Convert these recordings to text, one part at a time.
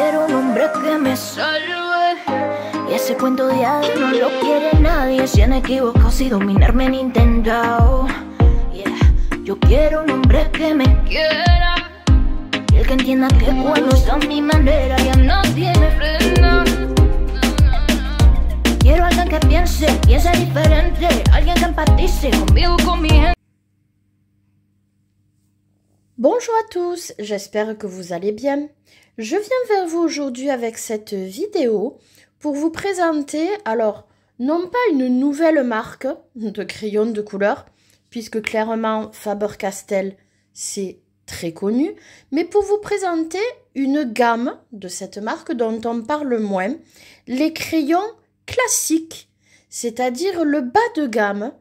quiero un hombre que me salve. Y ese cuento de hadas no lo quiere nadie. Si han equivocado, si dominarme han intentado. Yeah. Yo quiero un hombre que me quiera. Y el que entienda que cuando está a mi manera ya no tiene freno. Quiero alguien que piense diferente. Alguien que empatice conmigo, con mi gente. Bonjour à tous, j'espère que vous allez bien. Je viens vers vous aujourd'hui avec cette vidéo pour vous présenter, alors, non pas une nouvelle marque de crayons de couleur, puisque clairement Faber-Castell, c'est très connu, mais pour vous présenter une gamme de cette marque dont on parle moins, les crayons classiques, c'est-à-dire le bas de gamme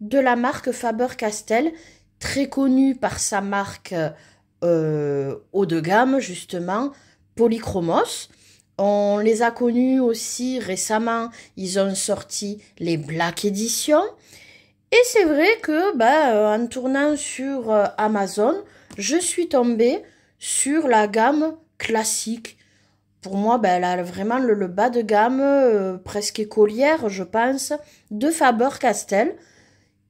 de la marque Faber-Castell, très connu par sa marque haut de gamme, justement, Polychromos. On les a connus aussi récemment, ils ont sorti les Black Edition. Et c'est vrai que en tournant sur Amazon, je suis tombée sur la gamme classique. Pour moi, elle a vraiment le bas de gamme, presque écolière, je pense, de Faber-Castell.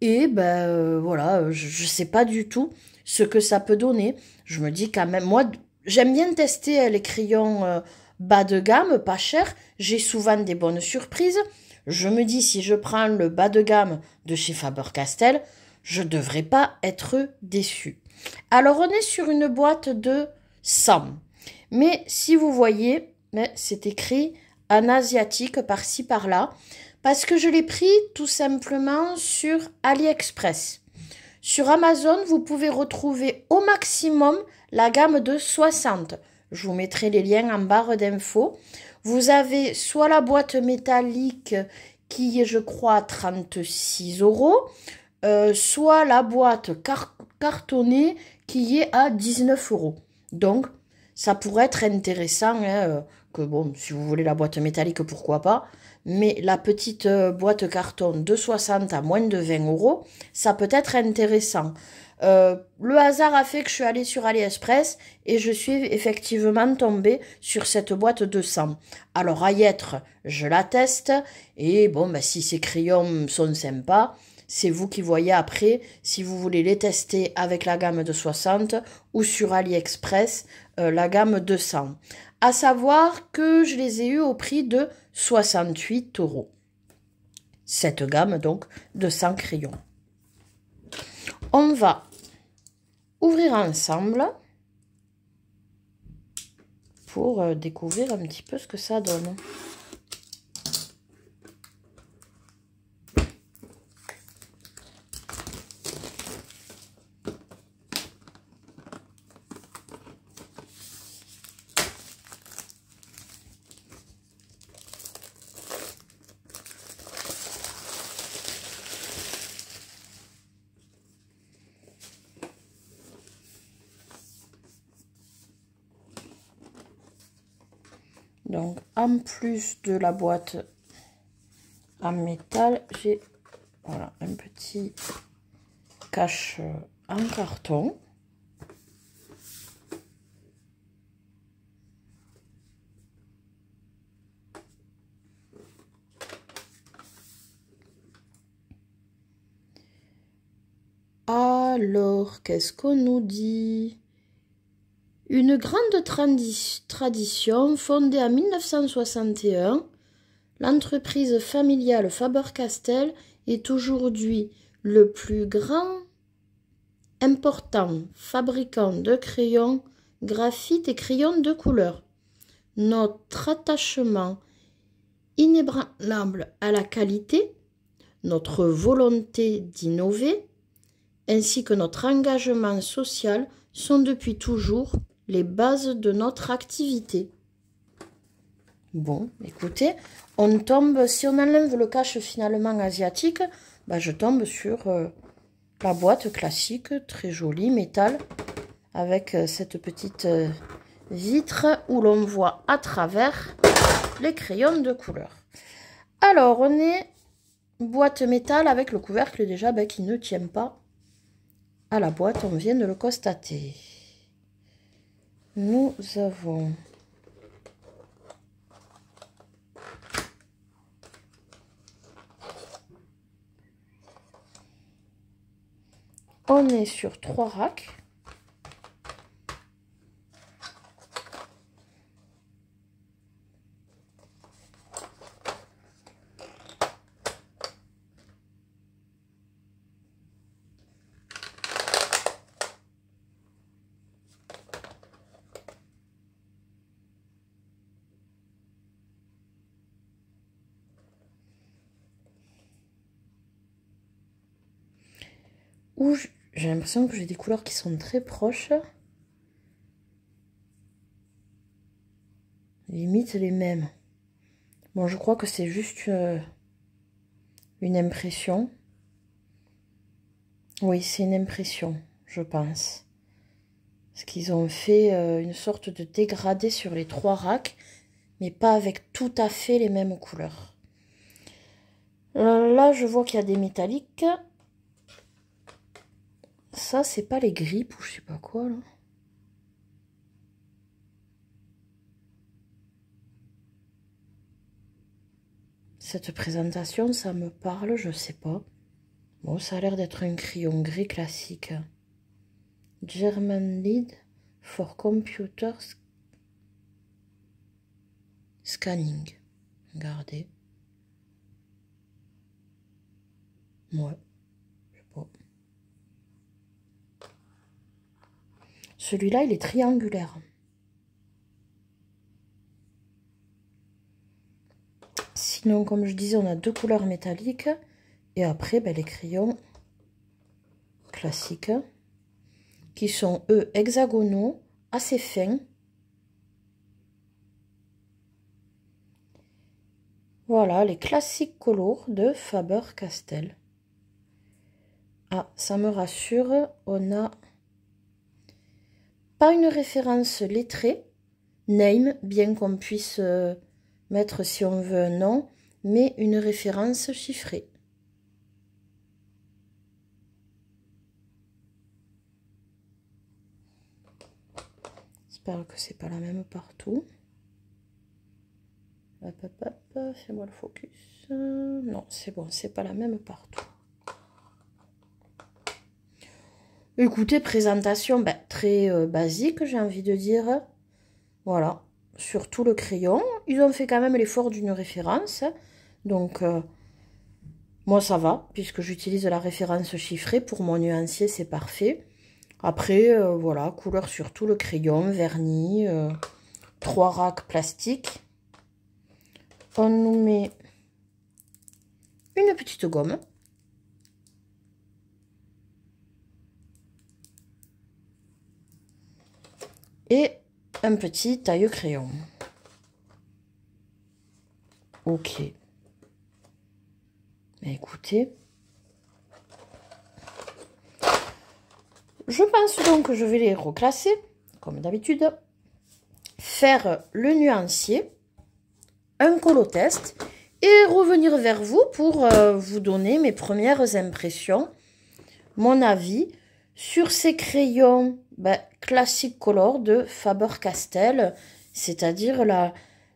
Et voilà, je sais pas du tout ce que ça peut donner. Je me dis quand même, moi, j'aime bien tester les crayons bas de gamme, pas cher. J'ai souvent des bonnes surprises. Je me dis, si je prends le bas de gamme de chez Faber-Castell, je ne devrais pas être déçue. Alors, on est sur une boîte de 100. Mais si vous voyez, c'est écrit en asiatique par-ci, par-là. Parce que je l'ai pris tout simplement sur AliExpress. Sur Amazon, vous pouvez retrouver au maximum la gamme de 60. Je vous mettrai les liens en barre d'infos. Vous avez soit la boîte métallique qui est, je crois, 36 €, soit la boîte cartonnée qui est à 19 €. Donc, ça pourrait être intéressant, que bon, si vous voulez la boîte métallique, pourquoi pas. Mais la petite boîte carton de 60 à moins de 20 €, ça peut être intéressant. Le hasard a fait que je suis allée sur AliExpress et je suis effectivement tombée sur cette boîte de 100. Alors à y être, je la teste et bon, si ces crayons sont sympas, c'est vous qui voyez après si vous voulez les tester avec la gamme de 60 ou sur AliExpress la gamme de 100. À savoir que je les ai eus au prix de 68 €. Cette gamme donc de 100 crayons. On va ouvrir ensemble pour découvrir un petit peu ce que ça donne. Donc, en plus de la boîte en métal, j'ai voilà, un petit cache en carton. Alors, qu'est-ce qu'on nous dit ? Une grande tradition fondée en 1961, l'entreprise familiale Faber-Castell est aujourd'hui le plus grand important fabricant de crayons, graphites et crayons de couleur. Notre attachement inébranlable à la qualité, notre volonté d'innover, ainsi que notre engagement social sont depuis toujours les bases de notre activité. Bon, écoutez, on tombe, si on enlève le cache finalement asiatique, je tombe sur la boîte classique, très jolie, métal, avec cette petite vitre où l'on voit à travers les crayons de couleur. Alors, on est boîte métal avec le couvercle déjà qui ne tient pas à la boîte, on vient de le constater. Nous avons On est sur 3 racks. Où j'ai l'impression que j'ai des couleurs qui sont très proches. Limite les mêmes. Bon, je crois que c'est juste une impression. Oui, c'est une impression, je pense. Parce qu'ils ont fait une sorte de dégradé sur les 3 racks, mais pas avec tout à fait les mêmes couleurs. Là, je vois qu'il y a des métalliques. Ça, c'est pas les grippes ou je sais pas quoi, là. Cette présentation, ça me parle, je sais pas. Bon, ça a l'air d'être un crayon gris classique. German Lead for Computer Scanning. Regardez. Ouais, je sais pas. Celui-là, il est triangulaire. Sinon, comme je disais, on a 2 couleurs métalliques. Et après, ben, les crayons classiques, qui sont, eux, hexagonaux, assez fins. Voilà, les classiques colors de Faber-Castell. Ah, ça me rassure, on n'a pas une référence lettrée, name, bien qu'on puisse mettre si on veut un nom, mais une référence chiffrée. J'espère que c'est pas la même partout. Hop, hop, hop, fais-moi le focus. Non, c'est bon, c'est pas la même partout. Écoutez, présentation ben, très basique, j'ai envie de dire. Voilà, sur tout le crayon. Ils ont fait quand même l'effort d'une référence. Donc, moi, ça va, puisque j'utilise la référence chiffrée. Pour mon nuancier, c'est parfait. Après, voilà, couleur sur tout le crayon, vernis, 3 racks plastiques. On nous met une petite gomme. Et un petit taille-crayon. Ok. Écoutez. Je pense donc que je vais les reclasser, comme d'habitude. Faire le nuancier, un colotest et revenir vers vous pour vous donner mes premières impressions, mon avis sur ces crayons classique color de Faber-Castell, c'est-à-dire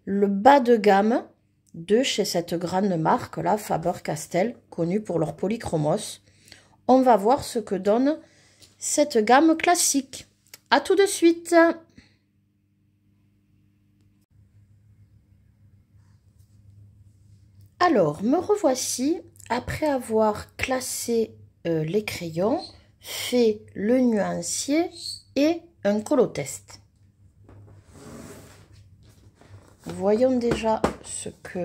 le bas de gamme de chez cette grande marque là, Faber-Castell, connue pour leur polychromos. On va voir ce que donne cette gamme classique. À tout de suite. Alors, me revoici après avoir classé les crayons, fait le nuancier et un colotest. Voyons déjà ce que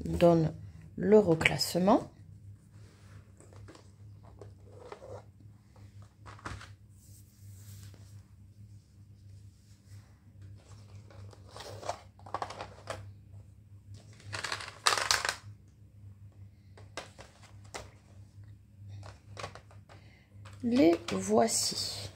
donne le reclassement. Les voici.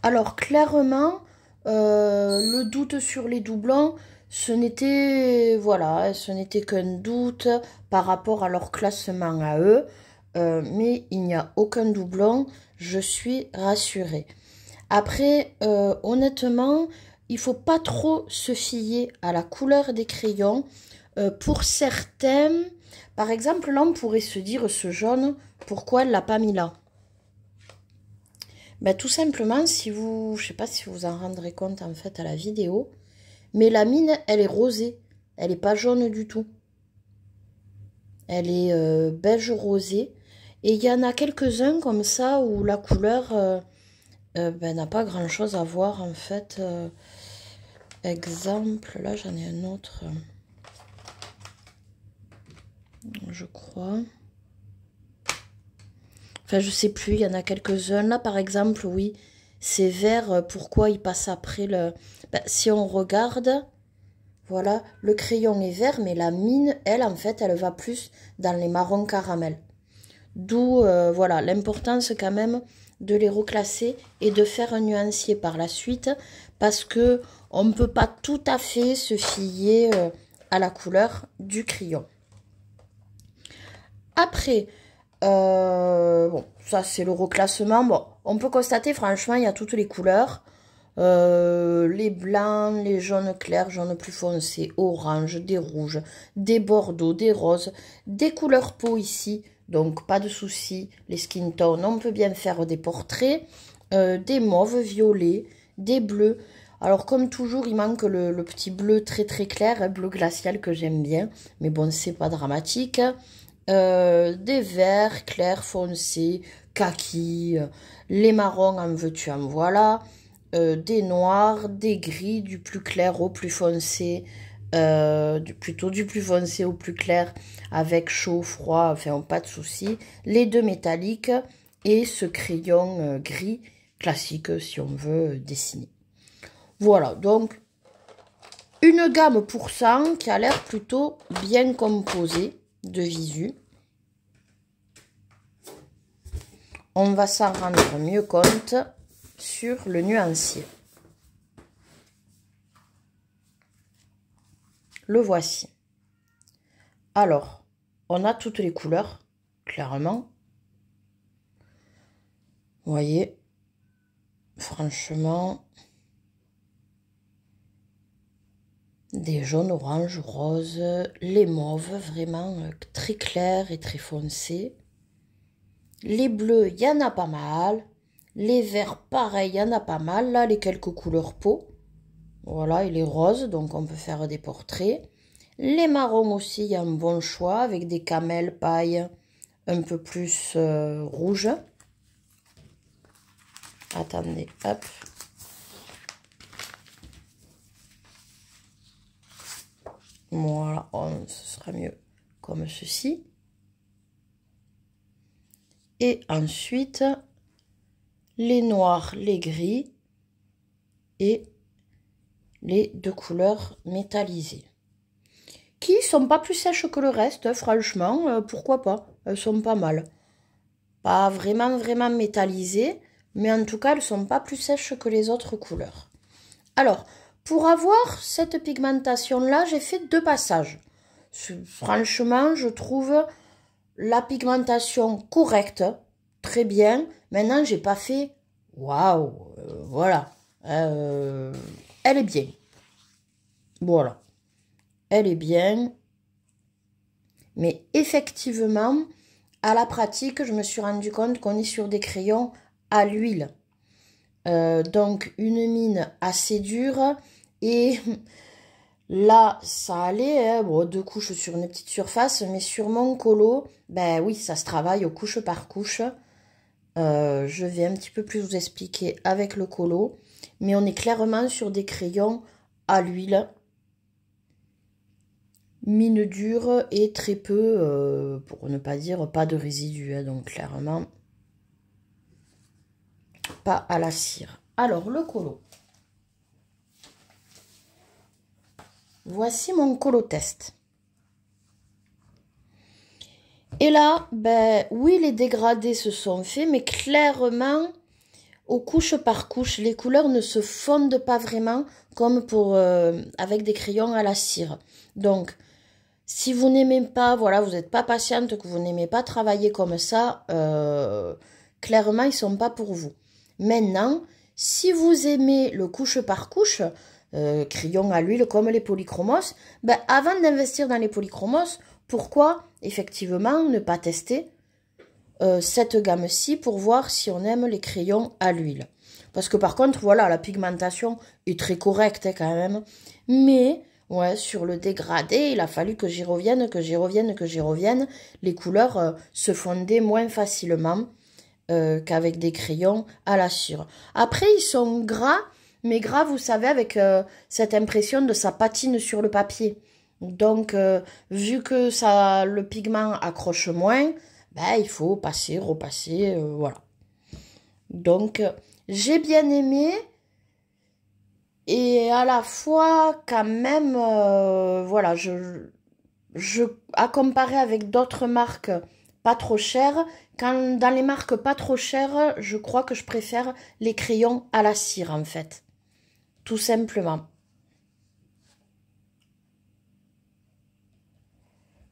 Alors clairement, le doute sur les doublons, ce n'était voilà, ce n'était qu'un doute par rapport à leur classement à eux, mais il n'y a aucun doublon, je suis rassurée. Après, honnêtement, il faut pas trop se fier à la couleur des crayons. Pour certains, par exemple, là on pourrait se dire ce jaune, pourquoi elle l'a pas mis là? Ben, tout simplement, si vous, je sais pas si vous en rendrez compte en fait à la vidéo, mais la mine, elle est rosée. Elle n'est pas jaune du tout. Elle est beige rosé. Et il y en a quelques-uns comme ça où la couleur ben, n'a pas grand-chose à voir en fait. Exemple, là j'en ai un autre. Je crois. Enfin, je sais plus, il y en a quelques-uns. Là, par exemple, oui, c'est vert. Pourquoi il passe après le... Ben, si on regarde, voilà, le crayon est vert, mais la mine, elle, en fait, elle va plus dans les marrons caramel. D'où, voilà, l'importance quand même de les reclasser et de faire un nuancier par la suite, parce que on ne peut pas tout à fait se fier à la couleur du crayon. Après... bon, ça c'est le reclassement. Bon, on peut constater franchement il y a toutes les couleurs. Les blancs, les jaunes clairs, jaunes plus foncés, orange, des rouges, des bordeaux, des roses, des couleurs peau ici. Donc pas de souci, les skin tones, on peut bien faire des portraits, des mauves, violets, des bleus. Alors comme toujours, il manque le petit bleu très très clair, bleu glacial que j'aime bien. Mais bon, c'est pas dramatique. Des verts clairs foncés, kaki, les marrons en veux-tu en voilà, des noirs, des gris, du plus clair au plus foncé, plutôt du plus foncé au plus clair, avec chaud, froid, enfin pas de souci, les deux métalliques et ce crayon gris classique si on veut dessiner. Voilà, donc une gamme pour 100 qui a l'air plutôt bien composée de visu. On va s'en rendre mieux compte sur le nuancier. Le voici. Alors, on a toutes les couleurs, clairement. Vous voyez, franchement, des jaunes, oranges, roses, les mauves, vraiment très clairs et très foncés. Les bleus, il y en a pas mal. Les verts, pareil, il y en a pas mal. Là, les quelques couleurs peau. Voilà, et les roses, donc on peut faire des portraits. Les marrons aussi, il y a un bon choix avec des camels, paille, un peu plus rouge. Attendez, hop. Voilà, ce sera mieux comme ceci. Et ensuite, les noirs, les gris et les deux couleurs métallisées. Qui sont pas plus sèches que le reste, franchement, pourquoi pas. Elles sont pas mal. Pas vraiment, vraiment métallisées, mais en tout cas, elles sont pas plus sèches que les autres couleurs. Alors, pour avoir cette pigmentation-là, j'ai fait 2 passages. Franchement, je trouve la pigmentation correcte, très bien. Maintenant, j'ai pas fait waouh, voilà. Elle est bien. Voilà. Elle est bien. Mais effectivement, à la pratique, je me suis rendu compte qu'on est sur des crayons à l'huile. Donc, une mine assez dure. Et là, ça allait, hein, bon, 2 couches sur une petite surface, mais sur mon colo, ben oui, ça se travaille couche par couche. Je vais un petit peu plus vous expliquer avec le colo, mais on est clairement sur des crayons à l'huile, mine dure et très peu, pour ne pas dire pas de résidus, hein, donc clairement pas à la cire. Alors, le colo. Voici mon colo test. Et là, ben oui, les dégradés se sont faits, mais clairement, aux couches par couche, les couleurs ne se fondent pas vraiment comme pour avec des crayons à la cire. Donc, si vous n'aimez pas, voilà, vous n'êtes pas patiente, que vous n'aimez pas travailler comme ça, clairement, ils ne sont pas pour vous. Maintenant, si vous aimez le couche par couche, crayon à l'huile comme les polychromos, ben, avant d'investir dans les polychromos, pourquoi effectivement ne pas tester cette gamme-ci pour voir si on aime les crayons à l'huile. Parce que par contre, voilà, la pigmentation est très correcte hein, quand même. Mais, ouais, sur le dégradé, il a fallu que j'y revienne, que j'y revienne, que j'y revienne. Les couleurs se fondaient moins facilement qu'avec des crayons à la cire. Après, ils sont gras, mais gras, vous savez, avec cette impression de ça patine sur le papier. Donc, vu que ça, le pigment accroche moins, ben, il faut passer, repasser, voilà. Donc, j'ai bien aimé. Et à la fois, quand même, voilà, à comparer avec d'autres marques pas trop chères, dans les marques pas trop chères, je crois que je préfère les crayons à la cire, en fait. Tout simplement.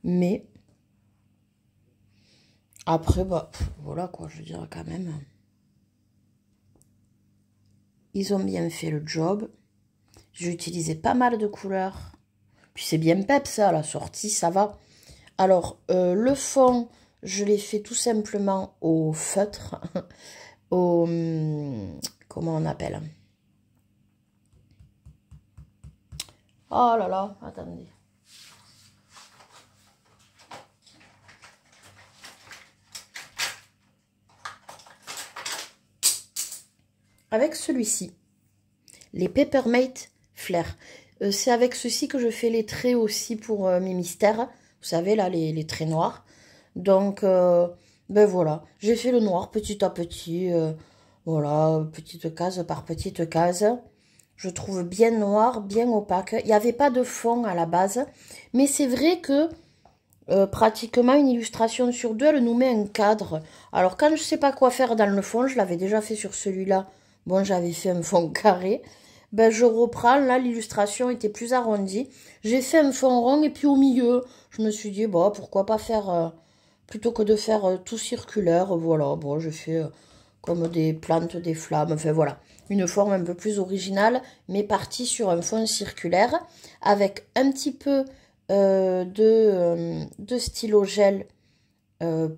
Mais, après, bah, voilà quoi, je veux dire, quand même. Ils ont bien fait le job. J'ai utilisé pas mal de couleurs. Puis c'est bien pep ça, à la sortie, ça va. Alors, le fond, je l'ai fait tout simplement au feutre. Au... Comment on appelle? Oh là là, attendez. Avec celui-ci, les Peppermint Flair. C'est avec ceci que je fais les traits aussi pour mes mystères. Vous savez, là, les traits noirs. Donc, ben voilà. J'ai fait le noir petit à petit. Voilà, petite case par petite case. Je trouve bien noir, bien opaque. Il n'y avait pas de fond à la base. Mais c'est vrai que pratiquement une illustration sur deux, elle nous met un cadre. Alors, quand je ne sais pas quoi faire dans le fond, je l'avais déjà fait sur celui-là. Bon, j'avais fait un fond carré. Ben, je reprends. Là, l'illustration était plus arrondie. J'ai fait un fond rond et puis au milieu, je me suis dit, bon, pourquoi pas faire, plutôt que de faire tout circulaire, voilà. Bon, je fais comme des plantes, des flammes, enfin voilà. Une forme un peu plus originale, mais partie sur un fond circulaire avec un petit peu de stylo gel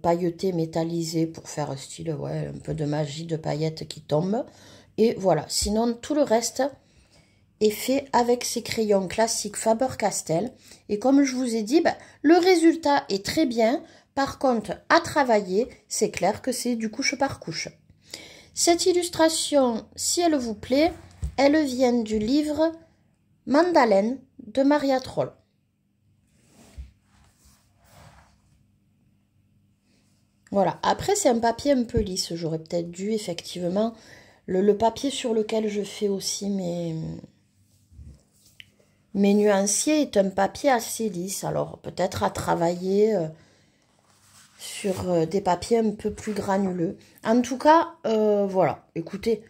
pailleté métallisé pour faire style, ouais, un peu de magie de paillettes qui tombent. Et voilà, sinon tout le reste est fait avec ces crayons classiques Faber-Castell. Et comme je vous ai dit, ben, le résultat est très bien. Par contre, à travailler, c'est clair que c'est du couche par couche. Cette illustration, si elle vous plaît, elle vient du livre Mandalène de Maria Troll. Voilà, après c'est un papier un peu lisse, j'aurais peut-être dû effectivement, le papier sur lequel je fais aussi mes nuanciers est un papier assez lisse, alors peut-être à travailler sur des papiers un peu plus granuleux. En tout cas, voilà, écoutez,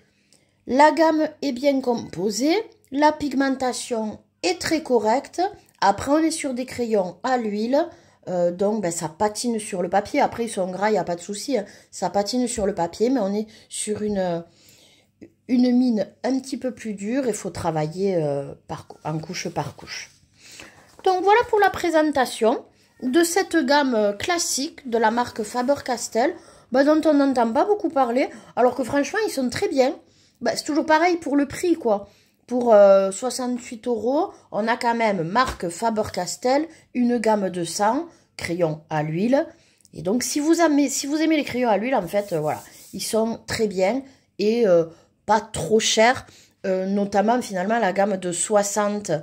la gamme est bien composée, la pigmentation est très correcte, après on est sur des crayons à l'huile. Donc ben, ça patine sur le papier. Après ils sont gras, il n'y a pas de souci, hein. Ça patine sur le papier, mais on est sur une mine un petit peu plus dure. Il faut travailler en couche par couche. Donc voilà pour la présentation de cette gamme classique de la marque Faber-Castell, ben, dont on n'entend pas beaucoup parler, alors que franchement ils sont très bien. Ben, c'est toujours pareil pour le prix quoi. Pour 68 €, on a quand même marque Faber-Castell, une gamme de 100 crayons à l'huile. Et donc, si vous aimez les crayons à l'huile, en fait, voilà, ils sont très bien et pas trop chers. Notamment, finalement, la gamme de 60,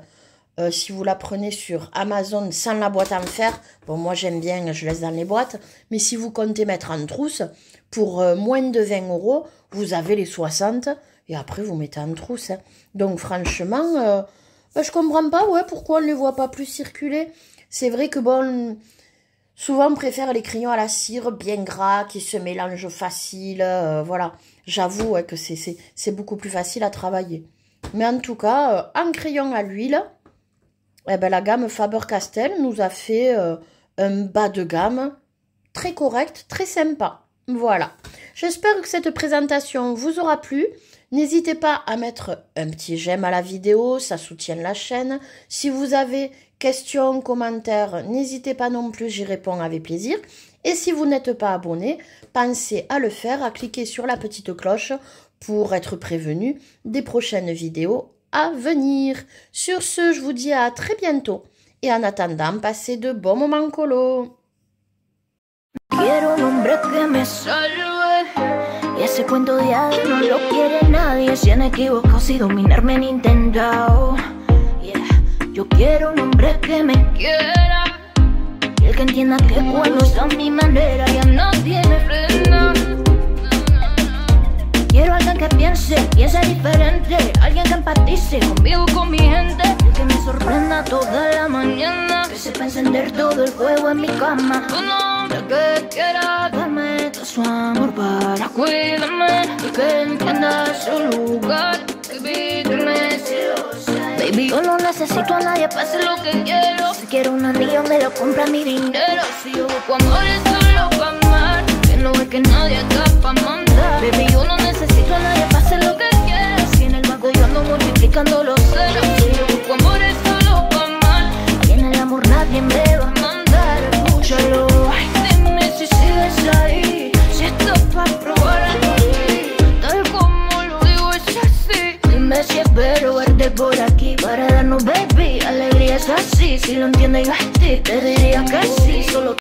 si vous la prenez sur Amazon sans la boîte en fer, bon, moi j'aime bien, je laisse dans les boîtes. Mais si vous comptez mettre en trousse, pour moins de 20 €, vous avez les 60 et après vous mettez en trousse. Hein. Donc franchement, je comprends pas pourquoi on ne les voit pas plus circuler. C'est vrai que bon, souvent on préfère les crayons à la cire bien gras, qui se mélangent facile. Voilà, j'avoue que c'est beaucoup plus facile à travailler. Mais en tout cas, en crayon à l'huile, eh ben, la gamme Faber-Castell nous a fait un bas de gamme très correct, très sympa. Voilà, j'espère que cette présentation vous aura plu. N'hésitez pas à mettre un petit j'aime à la vidéo, ça soutient la chaîne. Si vous avez questions, commentaires, n'hésitez pas non plus, j'y réponds avec plaisir. Et si vous n'êtes pas abonné, pensez à le faire, à cliquer sur la petite cloche pour être prévenu des prochaines vidéos à venir. Sur ce, je vous dis à très bientôt. Et en attendant, passez de bons moments colo. Quiero un hombre que me salve. Y ese cuento de hadas no lo quiere nadie. Se han equivocado si dominarme han intentado. Yeah. Yo quiero un hombre que me quiera. Y el que entienda que cuando está a mi manera ya no tiene freno. Quiero alguien que piense diferente. Alguien que empatice conmigo, con mi gente. Que me sorprenda toda la mañana. Que sepa encender todo el fuego en mi cama. Un hombre que quiera darme todo su amor para cuidarme. Y que entienda su lugar. Que vivirme celosa. Baby, yo no necesito a nadie para hacer lo que quiero. Si quiero un anillo me lo compra mi dinero. Si yo busco amor es solo pa' amar. Que no ve que nadie está pa' mandar. Baby, yo no necesito a nadie para hacer lo que quiero. Si en el banco yo ando multiplicando los ceros. Si yo busco amor es solo pa' amar. Y en el amor nadie me va a mandar. Escúchalo, ay, dime si sigues ahí. Si estás pa' probar algo así. Tal como lo digo es así. Dime si espero verte por aquí para darnos, baby. Alegría es así, si lo entiendes yo a ti te diría que sí. Solo